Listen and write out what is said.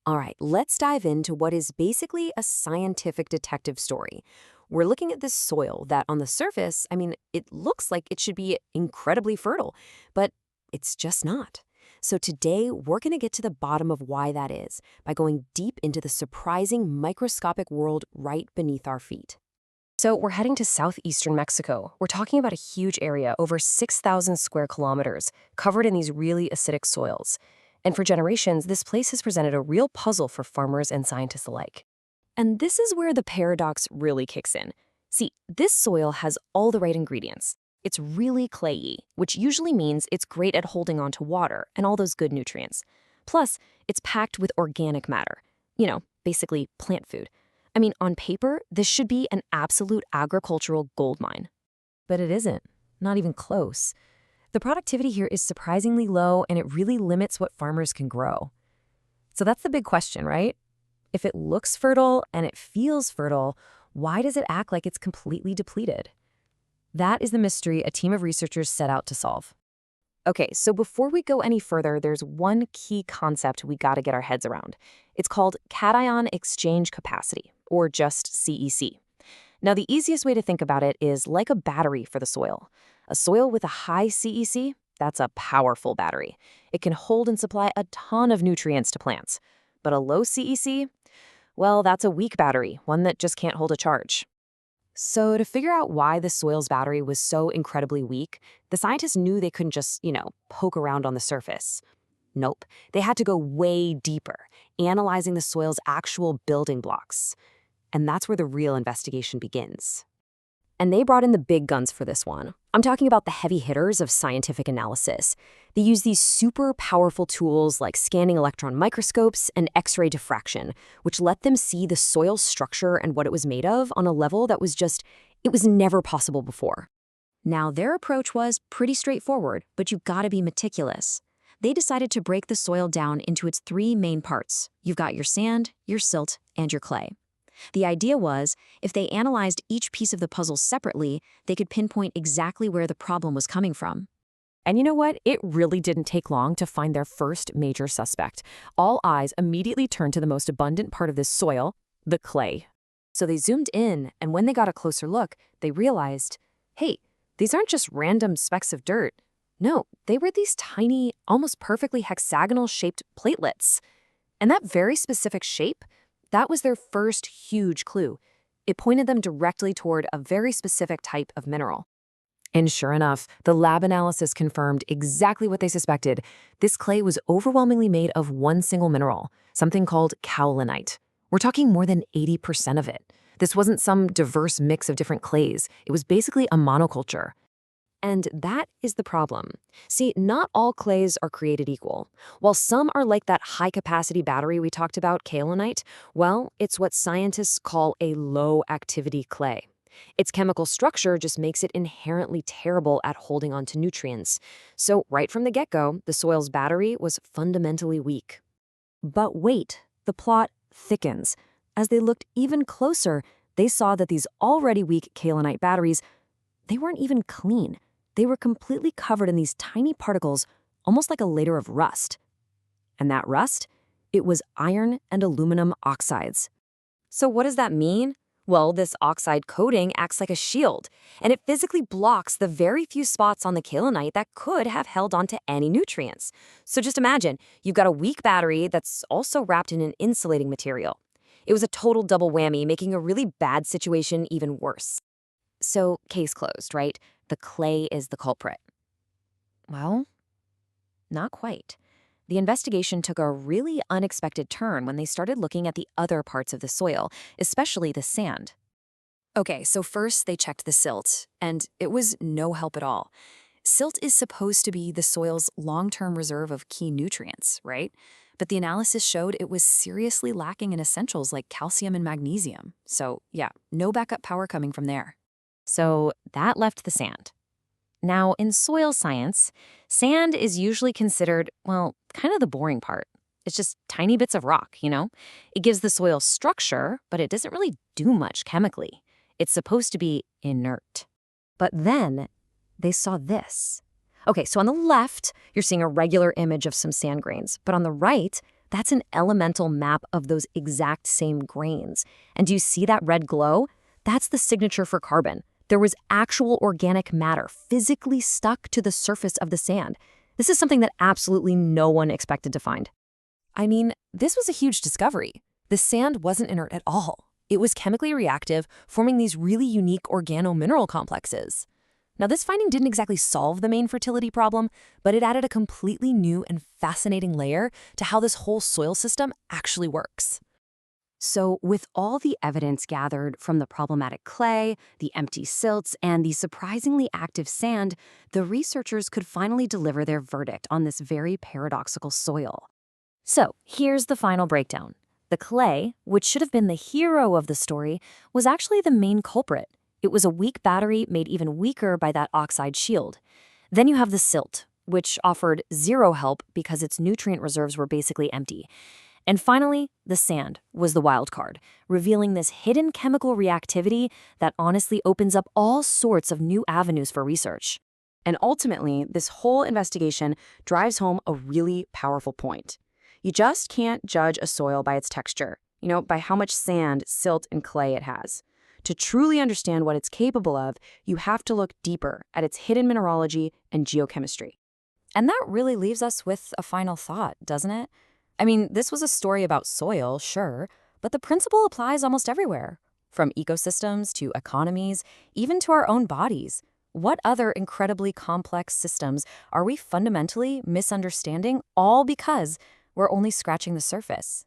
All right, let's dive into what is basically a scientific detective story. We're looking at this soil that on the surface, it looks like it should be incredibly fertile, but it's just not. So today, we're going to get to the bottom of why that is by going deep into the surprising microscopic world right beneath our feet. So we're heading to southeastern Mexico. We're talking about a huge area, over 6,000 square kilometers, covered in these really acidic soils. And for generations, this place has presented a real puzzle for farmers and scientists alike. And this is where the paradox really kicks in. See, this soil has all the right ingredients. It's really clayey, which usually means it's great at holding on to water and all those good nutrients. Plus, it's packed with organic matter. Basically plant food. On paper, this should be an absolute agricultural goldmine. But it isn't. Not even close. The productivity here is surprisingly low, and it really limits what farmers can grow. So that's the big question, right? If it looks fertile and it feels fertile, why does it act like it's completely depleted? That is the mystery a team of researchers set out to solve. Okay, so before we go any further, there's one key concept we gotta get our heads around. It's called cation exchange capacity, or just CEC. Now, the easiest way to think about it is like a battery for the soil. A soil with a high CEC, that's a powerful battery. It can hold and supply a ton of nutrients to plants. But a low CEC, well, that's a weak battery, one that just can't hold a charge. So to figure out why the soil's battery was so incredibly weak, the scientists knew they couldn't just, poke around on the surface. Nope, they had to go way deeper, analyzing the soil's actual building blocks. And that's where the real investigation begins. And they brought in the big guns for this one. I'm talking about the heavy hitters of scientific analysis. They use these super powerful tools like scanning electron microscopes and X-ray diffraction, which let them see the soil's structure and what it was made of on a level that was it was never possible before. Now, their approach was pretty straightforward, but you gotta be meticulous. They decided to break the soil down into its three main parts. You've got your sand, your silt, and your clay. The idea was, if they analyzed each piece of the puzzle separately, they could pinpoint exactly where the problem was coming from. And you know what? It really didn't take long to find their first major suspect. All eyes immediately turned to the most abundant part of this soil, the clay. So they zoomed in, and when they got a closer look, they realized, hey, these aren't just random specks of dirt. No, they were these tiny, almost perfectly hexagonal-shaped platelets. And that very specific shape, that was their first huge clue. It pointed them directly toward a very specific type of mineral. And sure enough, the lab analysis confirmed exactly what they suspected. This clay was overwhelmingly made of one single mineral, something called kaolinite. We're talking more than 80% of it. This wasn't some diverse mix of different clays. It was basically a monoculture. And that is the problem. See, not all clays are created equal. While some are like that high-capacity battery we talked about, kaolinite, well, it's what scientists call a low-activity clay. Its chemical structure just makes it inherently terrible at holding on to nutrients. So right from the get-go, the soil's battery was fundamentally weak. But wait, the plot thickens. As they looked even closer, they saw that these already weak kaolinite batteries, they weren't even clean. They were completely covered in these tiny particles, almost like a layer of rust. And that rust? It was iron and aluminum oxides. So what does that mean? Well, this oxide coating acts like a shield, and it physically blocks the very few spots on the kaolinite that could have held onto any nutrients. So just imagine, you've got a weak battery that's also wrapped in an insulating material. It was a total double whammy, making a really bad situation even worse. So, case closed, right? The clay is the culprit. Well, not quite. The investigation took a really unexpected turn when they started looking at the other parts of the soil, especially the sand. Okay, so first they checked the silt, and it was no help at all. Silt is supposed to be the soil's long-term reserve of key nutrients, right? But the analysis showed it was seriously lacking in essentials like calcium and magnesium. So, yeah, no backup power coming from there. So that left the sand. Now, in soil science, sand is usually considered, well, kind of the boring part. It's just tiny bits of rock, It gives the soil structure, but it doesn't really do much chemically. It's supposed to be inert. But then they saw this. Okay, so on the left, you're seeing a regular image of some sand grains, but on the right, That's an elemental map of those exact same grains. And do you see that red glow? That's the signature for carbon. There was actual organic matter physically stuck to the surface of the sand. This is something that absolutely no one expected to find. I mean, this was a huge discovery. The sand wasn't inert at all. It was chemically reactive, forming these really unique organo-mineral complexes. Now, this finding didn't exactly solve the main fertility problem, but it added a completely new and fascinating layer to how this whole soil system actually works. So, with all the evidence gathered from the problematic clay, the empty silts, and the surprisingly active sand, the researchers could finally deliver their verdict on this very paradoxical soil. So, here's the final breakdown. The clay, which should have been the hero of the story, was actually the main culprit. It was a weak battery made even weaker by that oxide shield. Then you have the silt, which offered zero help because its nutrient reserves were basically empty. And finally, the sand was the wild card, revealing this hidden chemical reactivity that honestly opens up all sorts of new avenues for research. And ultimately, this whole investigation drives home a really powerful point. You just can't judge a soil by its texture, by how much sand, silt, and clay it has. To truly understand what it's capable of, you have to look deeper at its hidden mineralogy and geochemistry. And that really leaves us with a final thought, doesn't it? I mean, this was a story about soil, sure, but the principle applies almost everywhere. From ecosystems to economies, even to our own bodies. What other incredibly complex systems are we fundamentally misunderstanding, all because we're only scratching the surface?